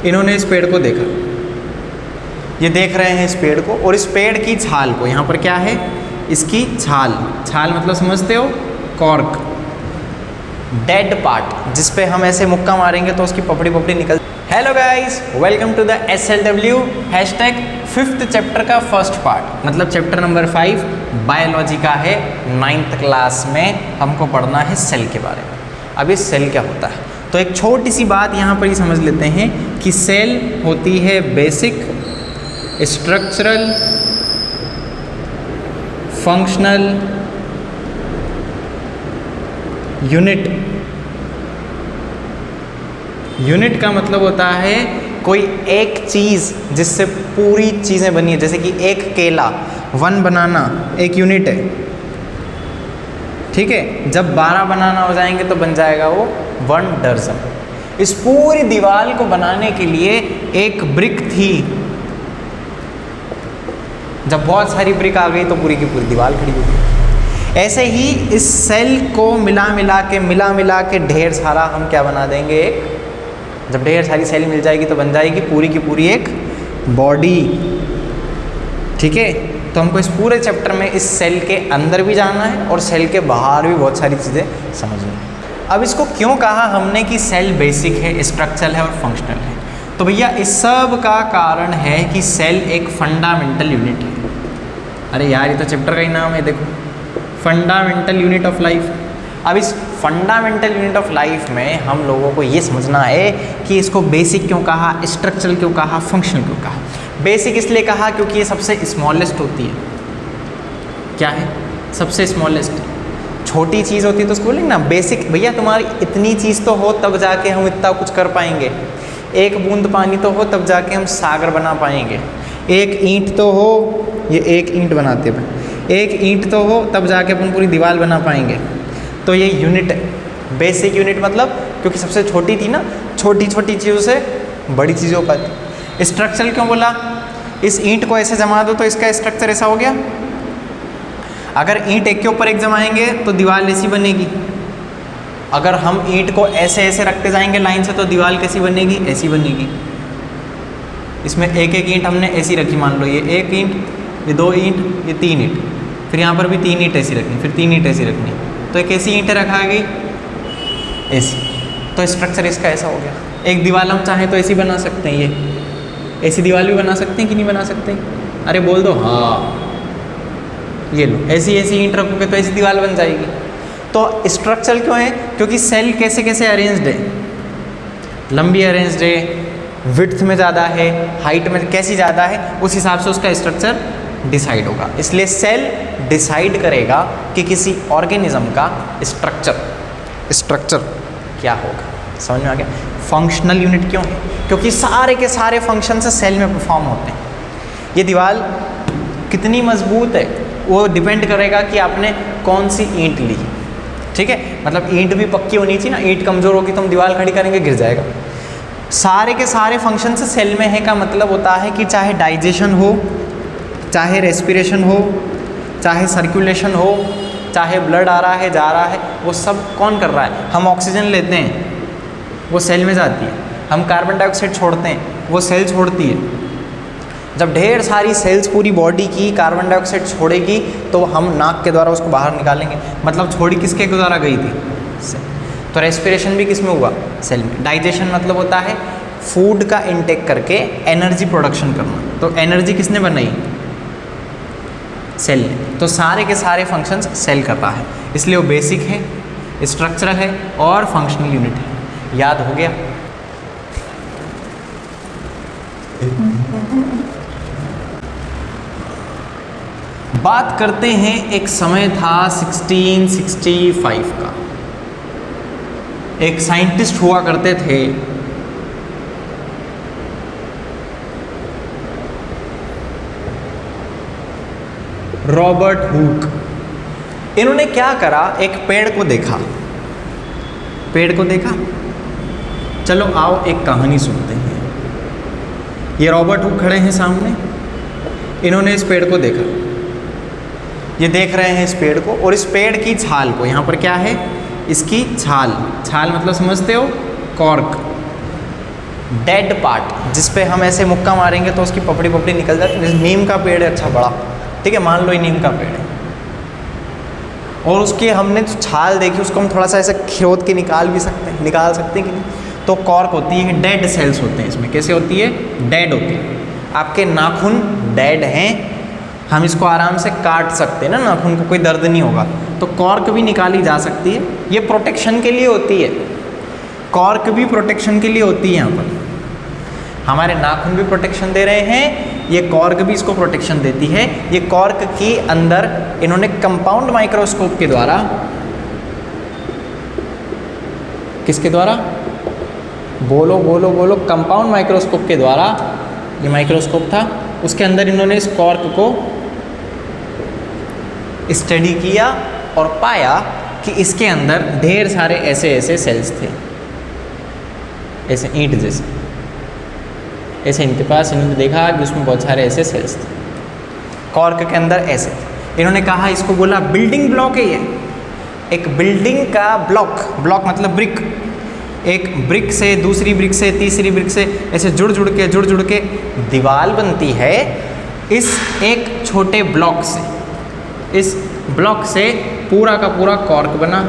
इन्होंने इस पेड़ को देखा, ये देख रहे हैं इस पेड़ को, और इस पेड़ की छाल को, यहाँ पर क्या है, इसकी छाल, छाल मतलब समझते हो, कॉर्क, डेड पार्ट, जिस पे हम ऐसे मुक्का मारेंगे तो उसकी पपड़ी पपड़ी निकल। Hello guys, welcome to the SLW hashtag 5th chapter का फर्स्ट पार्ट, मतलब चैप्टर नंबर 5 बायोलॉजी का है। 9th क्लास में हमको पढ़ना है सेल के बारे में। अब इस सेल क्या होता है, तो एक छोटी सी बात यहाँ पर ही समझ लेते हैं कि सेल होती है basic, structural, functional unit. Unit का मतलब होता है कोई एक चीज़ जिससे पूरी चीज़ें बनी है, जैसे कि एक केला, 1 बनाना एक यूनिट है, ठीक है। जब 12 बनाना हो जाएंगे तो बन जाएगा वो 1 दर्जन। इस पूरी दीवार को बनाने के लिए एक ब्रिक थी, जब बहुत सारी ब्रिक आ गई तो पूरी की पूरी दीवार खड़ी हो गई। ऐसे ही इस सेल को मिला मिला के ढेर सारा हम क्या बना देंगे, एक, जब ढेर सारी सेल मिल जाएगी तो बन जाएगी पूरी की पूरी एक बॉडी, ठीक है। तो हमको इस पूरे चैप्टर में इस सेल के अंदर भी जाना है और सेल के बाहर भी बहुत सारी चीज़ें समझनी है। अब इसको क्यों कहा हमने कि सेल बेसिक है, स्ट्रक्चरल है और फंक्शनल है, तो भैया इस सब का कारण है कि सेल एक फंडामेंटल यूनिट है। अरे यार, ये तो चैप्टर का ही नाम है, देखो, फंडामेंटल यूनिट ऑफ लाइफ। अब इस फंडामेंटल यूनिट ऑफ लाइफ में हम लोगों को ये समझना है कि इसको बेसिक क्यों कहा, स्ट्रक्चरल क्यों कहा, फंक्शनल क्यों कहा। बेसिक इसलिए कहा क्योंकि ये सबसे स्मॉलेस्ट होती है। क्या है, सबसे स्मॉलेस्ट, छोटी चीज़ होती है तो उसको बोलेंगे ना बेसिक। भैया तुम्हारी इतनी चीज़ तो हो तब जाके हम इतना कुछ कर पाएंगे। एक बूंद पानी तो हो तब जाके हम सागर बना पाएंगे। एक ईंट तो हो, ये एक ईंट बनाते हैं, एक ईंट तो हो तब जाके अपन पूरी दीवार बना पाएंगे। तो ये यूनिट है, बेसिक यूनिट, मतलब क्योंकि सबसे छोटी थी ना, छोटी छोटी चीज़ों से बड़ी चीज़ हो पाती। स्ट्रक्चरल क्यों बोला, इस ईंट को ऐसे जमा दो तो इसका स्ट्रक्चर ऐसा हो गया। अगर ईंट एक के ऊपर एक जमाएंगे तो दीवार ऐसी बनेगी। अगर हम ईंट को ऐसे ऐसे रखते जाएंगे लाइन से तो दीवार कैसी बनेगी, ऐसी बनेगी। इसमें एक एक ईंट हमने ऐसी रखी, मान लो ये एक ईंट, ये 2 ईंट, ये 3 ईंट, फिर यहाँ पर भी 3 ईंट ऐसी रखनी, फिर 3 ईंट ऐसी रखनी, तो एक ऐसी ईंटें रखा गई ऐसी, तो स्ट्रक्चर इसका ऐसा हो गया। एक दीवार हम चाहें तो ऐसी बना सकते हैं, ये ऐसी दीवार भी बना सकते हैं कि नहीं बना सकते? अरे बोल दो हाँ, ये लो, ऐसी ऐसी ईंट रखोगे तो ऐसी दीवार बन जाएगी। तो स्ट्रक्चर क्यों है, क्योंकि सेल कैसे कैसे अरेंज्ड है, लंबी अरेंज्ड है, विड्थ में ज़्यादा है, हाइट में कैसी ज़्यादा है, उस हिसाब से उसका स्ट्रक्चर डिसाइड होगा। इसलिए सेल डिसाइड करेगा कि किसी ऑर्गेनिज्म का स्ट्रक्चर क्या होगा। समझ में आ गया? फंक्शनल यूनिट क्यों है, क्योंकि सारे के सारे फंक्शन से सेल में परफॉर्म होते हैं। ये दीवार कितनी मजबूत है वो डिपेंड करेगा कि आपने कौन सी ईंट ली, ठीक है। मतलब ईंट भी पक्की होनी चाहिए ना, ईंट कमज़ोर होगी तो हम दीवार खड़ी करेंगे गिर जाएगा। सारे के सारे फंक्शन से सेल में है का मतलब होता है कि चाहे डाइजेशन हो, चाहे रेस्पिरेशन हो, चाहे सर्कुलेशन हो, चाहे ब्लड आ रहा है जा रहा है, वो सब कौन कर रहा है? हम ऑक्सीजन लेते हैं, वो सेल में जाती है। हम कार्बन डाइऑक्साइड छोड़ते हैं, वो सेल छोड़ती है। जब ढेर सारी सेल्स पूरी बॉडी की कार्बन डाइऑक्साइड छोड़ेगी तो हम नाक के द्वारा उसको बाहर निकालेंगे। मतलब छोड़ी किसके द्वारा गई थी? सेल। तो रेस्पिरेशन भी किस में हुआ? सेल में। डाइजेशन मतलब होता है फूड का इंटेक करके एनर्जी प्रोडक्शन करना, तो एनर्जी किसने बनाई? सेल ने। तो सारे के सारे फंक्शंस सेल करता है, इसलिए वो बेसिक है, स्ट्रक्चरल है और फंक्शनल यूनिट है। याद हो गया? बात करते हैं, एक समय था 1665 का। एक साइंटिस्ट हुआ करते थे, रॉबर्ट हुक। इन्होंने क्या करा, एक पेड़ को देखा, पेड़ को देखा। चलो आओ एक कहानी सुनते हैं। ये रॉबर्ट हुक खड़े हैं सामने, इन्होंने इस पेड़ को देखा, ये देख रहे हैं इस पेड़ को, और इस पेड़ की छाल को, यहाँ पर क्या है, इसकी छाल, छाल मतलब समझते हो, कॉर्क, डेड पार्ट जिस पे हम ऐसे मुक्का मारेंगे तो उसकी पपड़ी पपड़ी निकल जाती है। जैसे नीम का पेड़ है अच्छा बड़ा, ठीक है, मान लो ये नीम का पेड़ है, और उसके हमने जो छाल देखी उसको हम थोड़ा सा ऐसे खोद के निकाल सकते हैं कि नहीं? तो कॉर्क होती है, डेड सेल्स होते हैं इसमें। कैसे होती है? डेड होती है। आपके नाखून डेड हैं, हम इसको आराम से काट सकते हैं ना, नाखून को कोई दर्द नहीं होगा, तो कॉर्क भी निकाली जा सकती है। ये प्रोटेक्शन के लिए होती है, कॉर्क भी प्रोटेक्शन के लिए होती है। यहाँ पर हमारे नाखून भी प्रोटेक्शन दे रहे हैं, ये कॉर्क भी इसको प्रोटेक्शन देती है। ये कॉर्क के अंदर इन्होंने कंपाउंड माइक्रोस्कोप के द्वारा, किसके द्वारा? बोलो बोलो बोलो, कंपाउंड माइक्रोस्कोप के द्वारा, ये माइक्रोस्कोप था, उसके अंदर इन्होंने इस कॉर्क को स्टडी किया और पाया कि इसके अंदर ढेर सारे ऐसे ऐसे सेल्स थे, ऐसे ईंट जैसे, ऐसे इनके पास इन्होंने देखा कि उसमें बहुत सारे ऐसे सेल्स थे कॉर्क के अंदर ऐसे। इन्होंने कहा, इसको बोला बिल्डिंग ब्लॉक है ये, एक बिल्डिंग का ब्लॉक, ब्लॉक मतलब ब्रिक, एक ब्रिक से दूसरी ब्रिक से तीसरी ब्रिक से ऐसे जुड़ जुड़ के दीवार बनती है इस एक छोटे ब्लॉक से। इस ब्लॉक से पूरा का पूरा कॉर्क बना,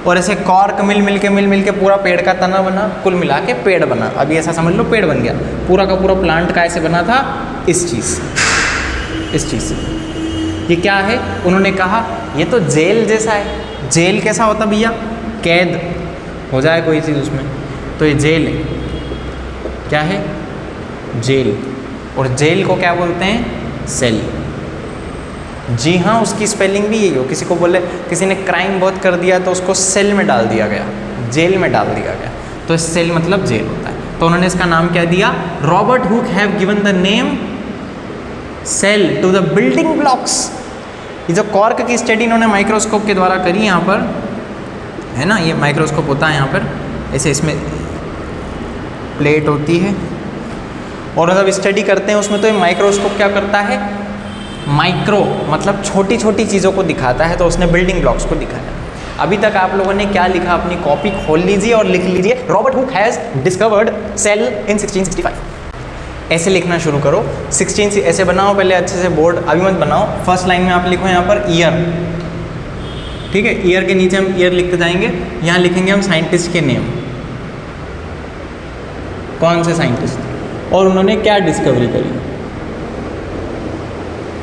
और ऐसे कॉर्क मिल के पूरा पेड़ का तना बना, कुल मिला के पेड़ बना। अभी ऐसा समझ लो पेड़ बन गया, पूरा का पूरा प्लांट का ऐसे बना था इस चीज़ से। ये क्या है? उन्होंने कहा ये तो जेल जैसा है। जेल कैसा होता भैया? कैद हो जाए कोई चीज़ उसमें, तो ये जेल है। क्या है? जेल। और जेल को क्या बोलते हैं? सेल। जी हाँ, उसकी स्पेलिंग भी यही हो। किसी को बोले किसी ने क्राइम बहुत कर दिया तो उसको सेल में डाल दिया गया, जेल में डाल दिया गया, तो सेल मतलब जेल होता है। तो उन्होंने इसका नाम क्या दिया? Robert Hooke have given the name cell to the building blocks. ये जो कॉर्क की स्टडी इन्होंने माइक्रोस्कोप के द्वारा करी, यहाँ पर है ना, ये माइक्रोस्कोप होता है यहाँ पर, ऐसे इसमें प्लेट होती है, और जब स्टडी करते हैं उसमें तो ये माइक्रोस्कोप क्या करता है? माइक्रो मतलब छोटी छोटी चीज़ों को दिखाता है, तो उसने बिल्डिंग ब्लॉक्स को दिखाया। अभी तक आप लोगों ने क्या लिखा? अपनी कॉपी खोल लीजिए और लिख लीजिए, Robert Hooke has discovered cell in 1665। ऐसे लिखना शुरू करो। 16 ऐसे बनाओ पहले अच्छे से बोर्ड, अभी मत बनाओ। फर्स्ट लाइन में आप लिखो यहाँ पर ईयर, ठीक है, ईयर के नीचे हम ईयर लिखते जाएंगे। यहाँ लिखेंगे हम साइंटिस्ट के नेम, कौन से साइंटिस्ट और उन्होंने क्या डिस्कवरी करी,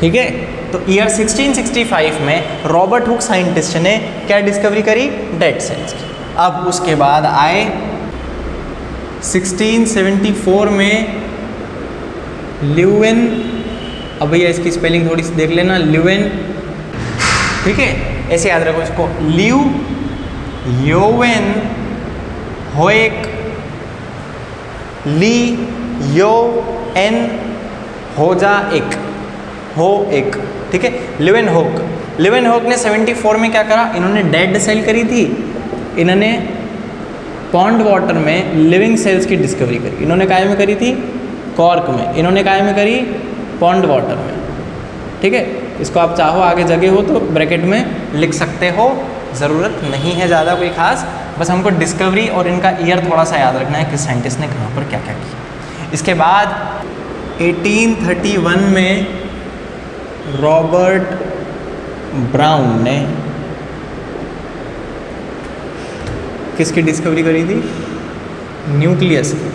ठीक है। तो ईयर 1665 में रॉबर्ट हुक साइंटिस्ट ने क्या डिस्कवरी करी? डेड सेल्स की। अब उसके बाद आए 1674 में ल्यूवेन, अब भैया इसकी स्पेलिंग थोड़ी सी देख लेना, ल्यूवेन, ठीक है, ऐसे याद रखो इसको, ल्यू योवेन होएक, ली यो एन होजा एक, हो एक, ठीक है, लिवेन होक ने 74 में क्या करा? इन्होंने डेड सेल करी थी, इन्होंने पॉन्ड वाटर में लिविंग सेल्स की डिस्कवरी करी। इन्होंने काय में करी थी? कॉर्क में। इन्होंने काय में करी? पॉन्ड वाटर में, ठीक है। इसको आप चाहो आगे जगह हो तो ब्रैकेट में लिख सकते हो, ज़रूरत नहीं है ज़्यादा कोई खास, बस हमको डिस्कवरी और इनका ईयर थोड़ा सा याद रखना है, किस साइंटिस्ट ने कहाँ पर क्या क्या किया। इसके बाद 1831 में रॉबर्ट ब्राउन ने किसकी डिस्कवरी करी थी? न्यूक्लियस की।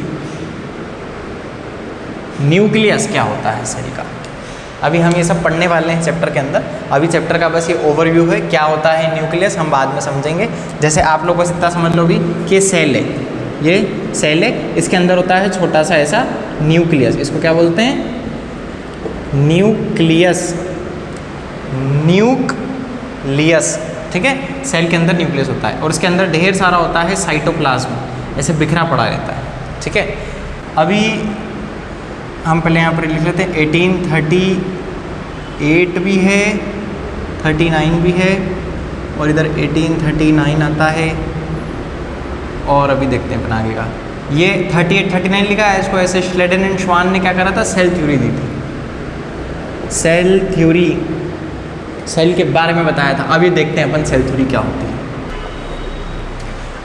न्यूक्लियस क्या होता है सेल का, अभी हम ये सब पढ़ने वाले हैं चैप्टर के अंदर। अभी चैप्टर का बस ये ओवरव्यू है, क्या होता है न्यूक्लियस हम बाद में समझेंगे। जैसे आप लोग बस इतना समझ लो भी कि सेल है, ये सेल है, इसके अंदर होता है छोटा सा ऐसा न्यूक्लियस, इसको क्या बोलते हैं? न्यूक्लियस, न्यूक्लियस, ठीक है। सेल के अंदर न्यूक्लियस होता है और इसके अंदर ढेर सारा होता है साइटोप्लाज्म, ऐसे बिखरा पड़ा रहता है, ठीक है। अभी हम पहले यहाँ पर लिख लेते हैं 1838 भी है, 39 भी है, और इधर 1839 आता है, और अभी देखते हैं अपना आगे का। ये 38 39 लिखा है, इसको ऐसे श्लेडन एंड श्वान ने क्या करा था? सेल थ्योरी दी थी, सेल थ्योरी, सेल के बारे में बताया था। अब ये देखते हैं अपन सेल थ्योरी क्या होती है।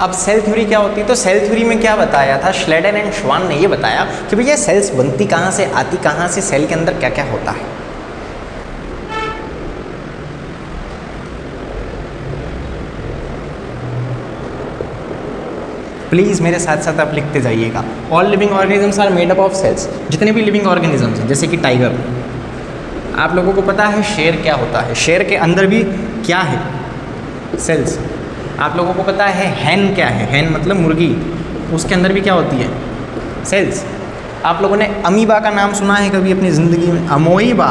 अब सेल थ्योरी क्या होती है, तो सेल थ्योरी में क्या बताया था, श्लेडन एंड श्वान ने ये बताया कि भैया सेल्स बनती कहाँ से, आती कहाँ से, सेल के अंदर क्या क्या होता है। प्लीज़ मेरे साथ साथ आप लिखते जाइएगा। All living organisms are made up of cells. जितने भी लिविंग ऑर्गेनिजम्स हैं, जैसे कि टाइगर, आप लोगों को पता है शेर क्या होता है, शेर के अंदर भी क्या है, सेल्स। आप लोगों को पता है हैन क्या है, हैन मतलब मुर्गी, उसके अंदर भी क्या होती है, सेल्स। आप लोगों ने अमीबा का नाम सुना है कभी अपनी ज़िंदगी में, अमोईबा,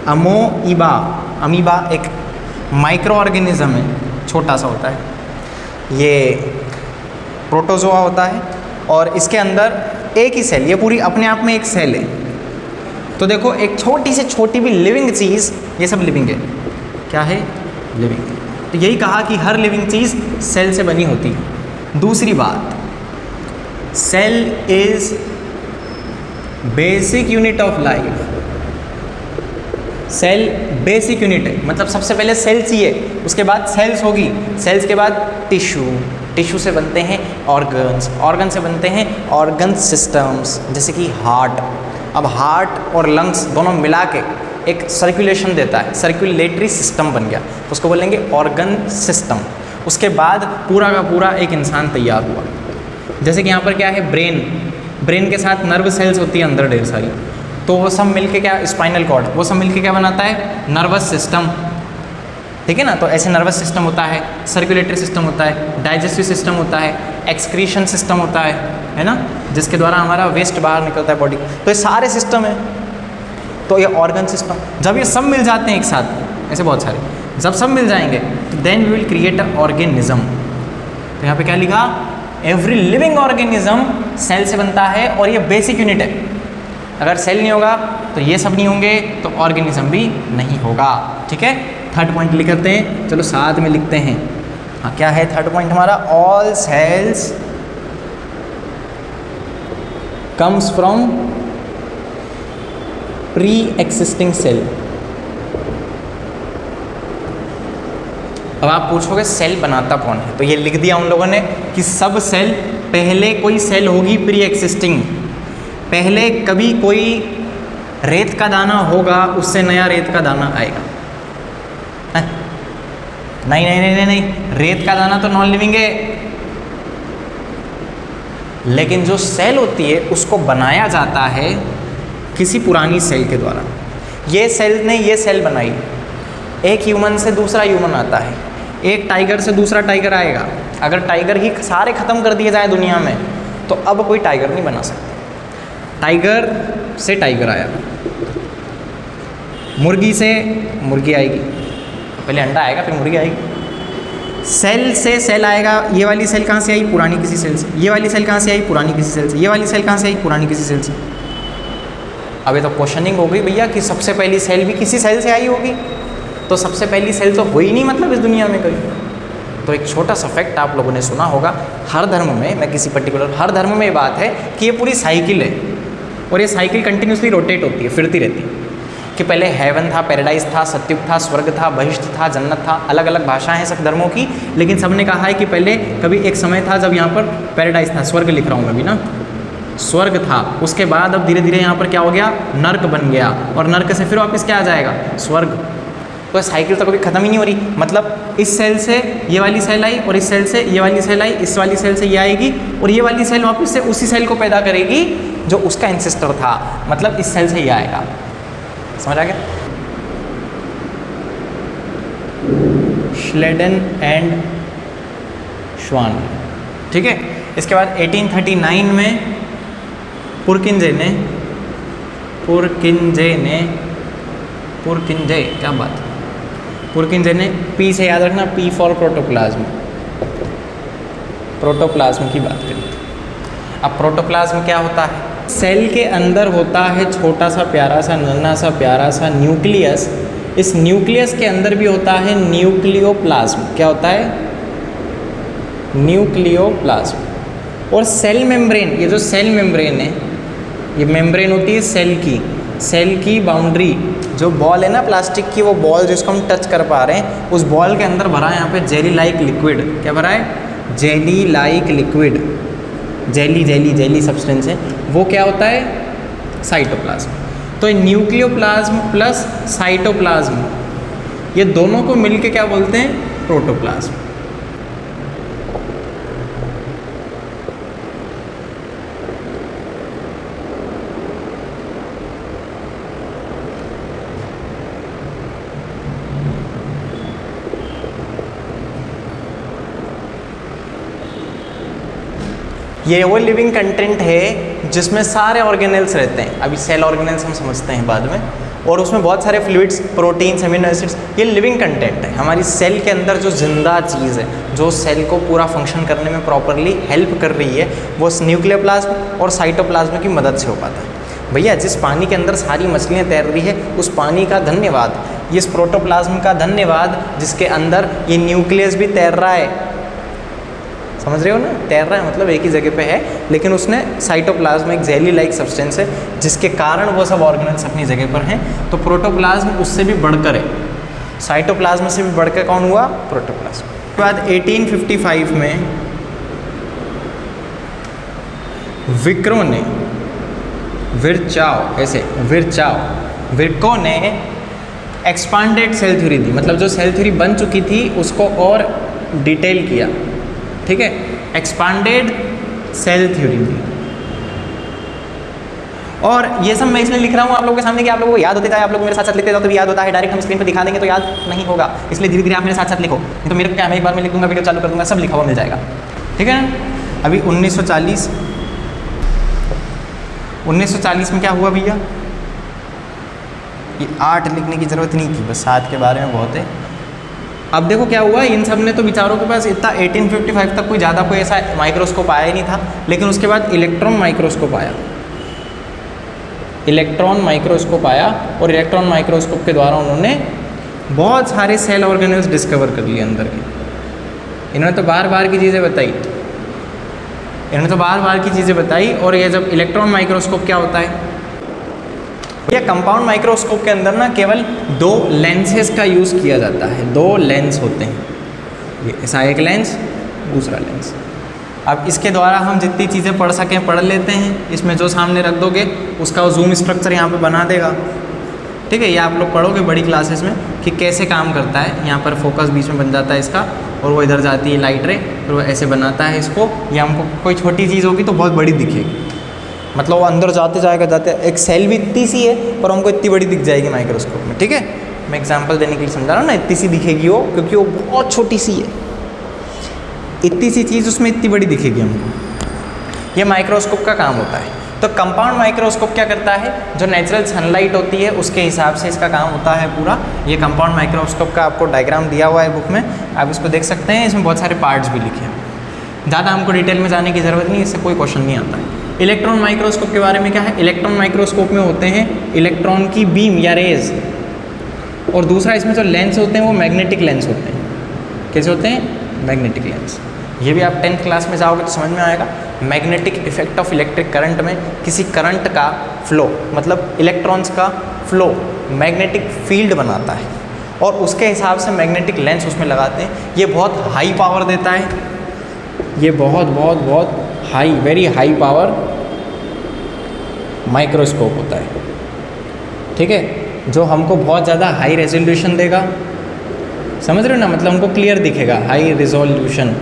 अमोईबा, अमीबा एक माइक्रो ऑर्गेनिज्म है, छोटा सा होता है, ये प्रोटोजोआ होता है और इसके अंदर एक ही सेल, ये पूरी अपने आप में एक सेल है। तो देखो एक छोटी से छोटी भी लिविंग चीज़, ये सब लिविंग है, क्या है, लिविंग। तो यही कहा कि हर लिविंग चीज़ सेल से बनी होती है। दूसरी बात, cell is basic unit of life. Cell basic unit है, मतलब सबसे पहले सेल चाहिए, उसके बाद सेल्स होगी, सेल्स के बाद टिश्यू, टिश्यू से बनते हैं ऑर्गन्स, ऑर्गन से बनते हैं ऑर्गन सिस्टम्स, जैसे कि हार्ट। अब हार्ट और लंग्स दोनों मिला के एक सर्कुलेशन देता है, सर्कुलेटरी सिस्टम बन गया, तो उसको बोलेंगे ऑर्गन सिस्टम। उसके बाद पूरा का पूरा एक इंसान तैयार हुआ। जैसे कि यहाँ पर क्या है, ब्रेन, ब्रेन के साथ नर्व सेल्स होती है अंदर ढेर सारी, तो वो सब मिलके क्या, स्पाइनल कॉर्ड, वो सब मिलके क्या बनाता है, नर्वस सिस्टम, ठीक है ना। तो ऐसे नर्वस सिस्टम होता है, सर्कुलेटरी सिस्टम होता है, डाइजेस्टिव सिस्टम होता है, एक्सक्रीशन सिस्टम होता है ना, जिसके द्वारा हमारा वेस्ट बाहर निकलता है बॉडी। तो ये सारे सिस्टम है, तो ये ऑर्गन सिस्टम। जब ये सब मिल जाते हैं एक साथ, ऐसे बहुत सारे, जब सब मिल जाएंगे तो then we will create a organism. तो यहाँ पे क्या लिखा, एवरी लिविंग ऑर्गेनिज्म सेल से बनता है और ये बेसिक यूनिट है। अगर सेल नहीं होगा तो ये सब नहीं होंगे, तो ऑर्गेनिज्म भी नहीं होगा, ठीक है। थर्ड पॉइंट लिख करते हैं, चलो साथ में लिखते हैं। हाँ, क्या है थर्ड पॉइंट हमारा, all cells comes from pre existing cell. अब आप पूछोगे सेल बनाता कौन है, तो ये लिख दिया उन लोगों ने कि सब सेल, पहले कोई सेल होगी प्री एक्सिस्टिंग, पहले कभी कोई रेत का दाना होगा, उससे नया रेत का दाना आएगा। नहीं नहीं नहीं नहीं नहीं, रेत का दाना तो नॉन लिविंग है, लेकिन जो सेल होती है उसको बनाया जाता है किसी पुरानी सेल के द्वारा। ये सेल ने ये सेल बनाई, एक ह्यूमन से दूसरा ह्यूमन आता है, एक टाइगर से दूसरा टाइगर आएगा। अगर टाइगर ही सारे ख़त्म कर दिए जाए दुनिया में, तो अब कोई टाइगर नहीं बना सकता। टाइगर से टाइगर आया, मुर्गी से मुर्गी आएगी, पहले अंडा आएगा फिर मुर्गी आएगी। सेल से सेल आएगा, ये वाली सेल कहाँ से आई, पुरानी किसी सेल से, ये वाली सेल कहाँ से आई, पुरानी किसी सेल से, ये वाली सेल कहाँ से आई, पुरानी किसी सेल से। अभी तो क्वेश्चनिंग हो गई भैया कि सबसे पहली सेल भी किसी सेल से आई होगी, तो सबसे पहली सेल तो हुई नहीं मतलब इस दुनिया में कभी। तो एक छोटा सा फैक्ट आप लोगों ने सुना होगा, हर धर्म में, मैं किसी पर्टिकुलर, हर धर्म में ये बात है कि ये पूरी साइकिल है और ये साइकिल कंटिन्यूसली रोटेट होती है, फिरती रहती है। कि पहले हेवन था, पैराडाइज था, सत्युग था, स्वर्ग था, बहिष्ठ था, जन्नत था। अलग अलग भाषाएं हैं सब धर्मों की, लेकिन सब ने कहा है कि पहले कभी एक समय था जब यहाँ पर पैराडाइज था, स्वर्ग लिख रहा हूँ मैं भी ना, स्वर्ग था। उसके बाद अब धीरे धीरे यहाँ पर क्या हो गया, नर्क बन गया, और नर्क से फिर वापस क्या आ जाएगा, स्वर्ग। तो साइकिल तो कभी ख़त्म ही नहीं हो रही। मतलब इस सेल से ये वाली सेल आई, और इस सेल से ये वाली सेल आई, इस वाली सेल से ये आएगी, और ये वाली सेल वापस से उसी सेल को पैदा करेगी जो उसका एंसेस्टर था। मतलब इस सेल से ये आएगा। समझ आ गया? श्लेडन एंड श्वान, ठीक है। इसके बाद 1839 में पुरकिंजे क्या बात है, पुरकिंजे ने, पी से याद रखना, पी फॉर प्रोटोप्लाज्म, प्रोटोप्लाज्म की बात करें। अब प्रोटोप्लाज्म क्या होता है, सेल के अंदर होता है छोटा सा प्यारा सा नन्हा सा प्यारा सा न्यूक्लियस। इस न्यूक्लियस के अंदर भी होता है न्यूक्लियोप्लाज्म। क्या होता है, न्यूक्लियोप्लाज्म। और सेल मेम्ब्रेन, ये जो सेल मेम्ब्रेन है, ये मेम्ब्रेन होती है सेल की बाउंड्री, जो बॉल है ना प्लास्टिक की, वो बॉल जिसको हम टच कर पा रहे हैं, उस बॉल के अंदर भरा है यहाँ पे जेली लाइक लिक्विड। क्या भरा है, jelly like liquid, jelly substance है, वो क्या होता है? साइटोप्लाज्म। तो न्यूक्लियोप्लाज्म प्लस साइटोप्लाज्म ये दोनों को मिलके क्या बोलते हैं? प्रोटोप्लाज्म। ये वो लिविंग कंटेंट है जिसमें सारे ऑर्गेनेल्स रहते हैं। अभी सेल ऑर्गेनेल्स हम समझते हैं बाद में, और उसमें बहुत सारे फ्लूइड्स, प्रोटीन्स, अमीनो एसिड्स, ये लिविंग कंटेंट है। हमारी सेल के अंदर जो जिंदा चीज़ है, जो सेल को पूरा फंक्शन करने में प्रॉपरली हेल्प कर रही है, वो न्यूक्लियोप्लाज्म और साइटोप्लाज्म की मदद से हो पाता है। भैया जिस पानी के अंदर सारी मछलियाँ तैर रही है, उस पानी का धन्यवाद, इस प्रोटोप्लाज्म का धन्यवाद, जिसके अंदर ये न्यूक्लियस भी तैर रहा है। समझ रहे हो ना? तैर रहा है मतलब एक ही जगह पे है, लेकिन उसने साइटोप्लाज्म एक जेली लाइक सब्सटेंस है जिसके कारण वो सब ऑर्गेनेल्स अपनी जगह पर हैं। तो प्रोटोप्लाज्म उससे भी बढ़कर है, साइटोप्लाज्म से भी बढ़कर कौन हुआ? प्रोटोप्लाज्म। उसके बाद 1855 में विक्रो ने विर्को ने एक्सपांडेड सेल थ्योरी दी, मतलब जो सेल थ्योरी बन चुकी थी उसको और डिटेल किया। ठीक है, एक्सपांडेड सेल थ्योरी दी। और ये सब मैं इसलिए लिख रहा हूँ आप लोगों के सामने कि आप लोगों को याद होते जाए। आप लोग मेरे साथ साथ लिखते जाओ तो भी याद होता है, डायरेक्ट हम स्क्रीन पर दिखा देंगे तो याद नहीं होगा, इसलिए धीरे धीरे आप मेरे साथ साथ लिखो। नहीं तो मेरे को क्या, मैं एक बार में लिख दूंगा, वीडियो चालू कर दूंगा, सब लिखा हुआ मिल जाएगा। ठीक है ना? अभी 1940 में क्या हुआ भैया? ये 8 लिखने की ज़रूरत नहीं थी, बस 7 के बारे में बहुत है। अब देखो क्या हुआ, इन सब ने तो बेचारों के पास इतना 1855 तक कोई ज़्यादा कोई ऐसा माइक्रोस्कोप आया ही नहीं था, लेकिन उसके बाद इलेक्ट्रॉन माइक्रोस्कोप आया। इलेक्ट्रॉन माइक्रोस्कोप आया और इलेक्ट्रॉन माइक्रोस्कोप के द्वारा उन्होंने बहुत सारे सेल ऑर्गेनेल्स डिस्कवर कर लिए अंदर के। इन्होंने तो बार बार की चीज़ें बताई, और ये जब इलेक्ट्रॉन माइक्रोस्कोप क्या होता है, या कंपाउंड माइक्रोस्कोप के अंदर ना केवल 2 लेंसेज का यूज़ किया जाता है। 2 लेंस होते हैं, ये ऐसा एक लेंस, दूसरा लेंस। अब इसके द्वारा हम जितनी चीज़ें पढ़ सकें पढ़ लेते हैं। इसमें जो सामने रख दोगे उसका जूम स्ट्रक्चर यहाँ पे बना देगा। ठीक है, ये आप लोग पढ़ोगे बड़ी क्लासेस में कि कैसे काम करता है। यहाँ पर फोकस बीच में बन जाता है इसका, और वो इधर जाती है लाइट रे, और वो ऐसे बनाता है इसको। या हमको कोई छोटी चीज़ होगी तो बहुत बड़ी दिखेगी, मतलब वो अंदर जाते एक सेल भी इतनी सी है पर हमको इतनी बड़ी दिख जाएगी माइक्रोस्कोप में। ठीक है, मैं एग्जांपल देने के लिए समझा रहा हूँ ना, इतनी सी दिखेगी वो, क्योंकि वो बहुत छोटी सी है। इतनी सी चीज़ उसमें इतनी बड़ी दिखेगी हमको। ये माइक्रोस्कोप का काम होता है। तो कंपाउंड माइक्रोस्कोप क्या करता है, जो नेचुरल सनलाइट होती है उसके हिसाब से इसका काम होता है पूरा। ये कंपाउंड माइक्रोस्कोप का आपको डायग्राम दिया हुआ है बुक में, आप इसको देख सकते हैं। इसमें बहुत सारे पार्ट्स भी लिखे हैं, ज़्यादा हमको डिटेल में जाने की ज़रूरत नहीं, इससे कोई क्वेश्चन नहीं आता है। इलेक्ट्रॉन माइक्रोस्कोप के बारे में क्या है, इलेक्ट्रॉन माइक्रोस्कोप में होते हैं इलेक्ट्रॉन की बीम या रेज, और दूसरा इसमें जो लेंस होते हैं वो मैग्नेटिक लेंस होते हैं। कैसे होते हैं? Magnetic lens. ये भी आप 10th क्लास में जाओगे तो समझ में आएगा। Magnetic effect of electric current में किसी करंट का फ्लो, मतलब इलेक्ट्रॉन्स का फ्लो मैग्नेटिक फील्ड बनाता है, और उसके हिसाब से मैग्नेटिक लेंस उसमें लगाते हैं। ये बहुत हाई पावर देता है, ये बहुत high, very high power microscope होता है। ठीक है, जो हमको बहुत ज़्यादा हाई रेजोल्यूशन देगा। समझ रहे हो ना, मतलब हमको क्लियर दिखेगा, हाई रिजोल्यूशन।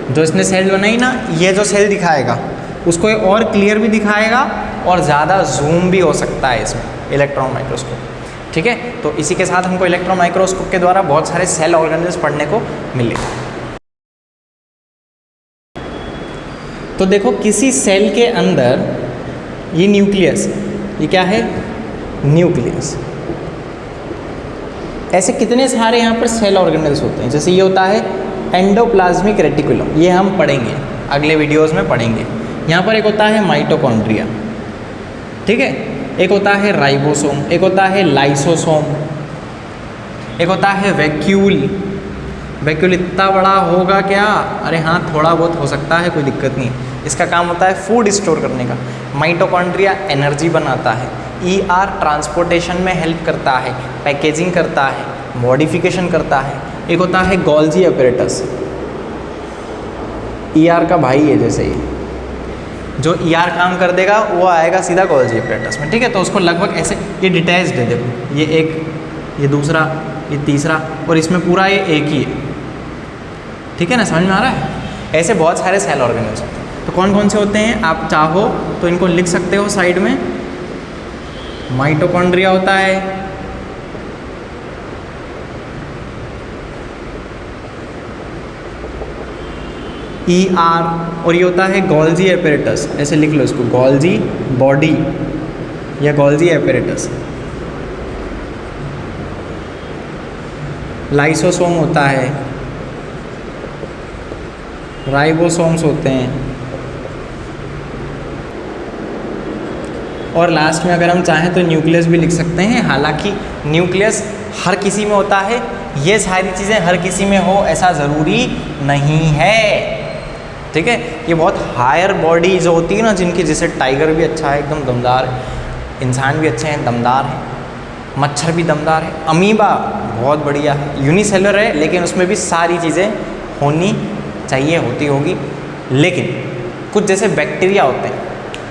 जो इसने सेल बनाई ना, ये जो सेल दिखाएगा उसको ये और क्लियर भी दिखाएगा, और ज़्यादा जूम भी हो सकता है इसमें इलेक्ट्रॉन माइक्रोस्कोप। ठीक है, तो इसी के साथ हमको इलेक्ट्रॉन माइक्रोस्कोप के द्वारा बहुत सारे सेल ऑर्गेनेल्स पढ़ने को मिले। तो देखो, किसी सेल के अंदर ये न्यूक्लियस है, ये क्या है? न्यूक्लियस। ऐसे कितने सारे यहाँ पर सेल ऑर्गेनेल्स होते हैं। जैसे ये होता है एंडोप्लाज्मिक रेटिकुलम, ये हम पढ़ेंगे अगले वीडियोस में पढ़ेंगे। यहाँ पर एक होता है माइटोकॉन्ड्रिया, ठीक है, एक होता है राइबोसोम, एक होता है लाइसोसोम, एक होता है वैक्यूल। वैक्यूल इतना बड़ा होगा क्या? अरे हाँ, थोड़ा बहुत हो सकता है, कोई दिक्कत नहीं। इसका काम होता है फूड स्टोर करने का। माइटोकॉन्ड्रिया एनर्जी बनाता है, ईआर ट्रांसपोर्टेशन में हेल्प करता है, पैकेजिंग करता है, मॉडिफिकेशन करता है। एक होता है गोल्जी अपैरेटस, ER का भाई है जैसे ही, जो ER काम कर देगा वो आएगा सीधा गोल्जी एपैरेटस में, ठीक है। तो उसको लगभग ऐसे, ये डिटैच्ड है, देखो ये एक, ये दूसरा, ये तीसरा, और इसमें पूरा ये एक ही है, ठीक है ना, समझ में आ रहा है। ऐसे बहुत सारे सेल ऑर्गेनेल्स होते हैं। तो कौन कौन से होते हैं, आप चाहो तो इनको लिख सकते हो साइड में। माइटोकॉन्ड्रिया होता है, ER, और ये होता है गोल्जी एपैरेटस, ऐसे लिख लो इसको, गोल्जी बॉडी या गोल्जी एपैरेटस। लाइसोसोम होता है, राइबोसोम्स होते हैं, और लास्ट में अगर हम चाहें तो न्यूक्लियस भी लिख सकते हैं। हालांकि न्यूक्लियस हर किसी में होता है, ये सारी चीज़ें हर किसी में हो ऐसा ज़रूरी नहीं है, ठीक है। ये बहुत हायर बॉडी जो होती है ना, जिनकी, जैसे टाइगर भी अच्छा है, एकदम दमदार है, इंसान भी अच्छे हैं, दमदार है, मच्छर भी दमदार है, अमीबा बहुत बढ़िया है, यूनिसेलुलर है, लेकिन उसमें भी सारी चीज़ें होनी चाहिए, होती होगी। लेकिन कुछ जैसे बैक्टीरिया होते हैं,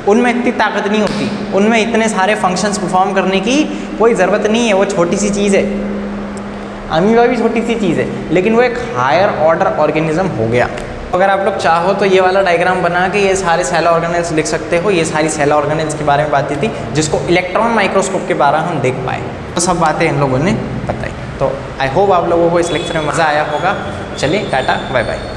उनमें इतनी ताकत नहीं होती, उनमें इतने सारे फंक्शंस परफॉर्म करने की कोई ज़रूरत नहीं है, वो छोटी सी चीज़ है। अमीबा भी छोटी सी चीज़ है, लेकिन वो एक हायर ऑर्डर ऑर्गेनिज्म हो गया। अगर आप लोग चाहो तो ये वाला डायग्राम बना के ये सारे सेल ऑर्गेनेल्स लिख सकते हो। ये सारी सेल ऑर्गेनेल्स के बारे में बातें थी, जिसको इलेक्ट्रॉन माइक्रोस्कोप के बारे में हम देख पाए, तो सब बातें इन लोगों ने बताई। तो आई होप आप लोगों को इस लेक्चर में मज़ा आया होगा। चलिए टाटा बाय बाय।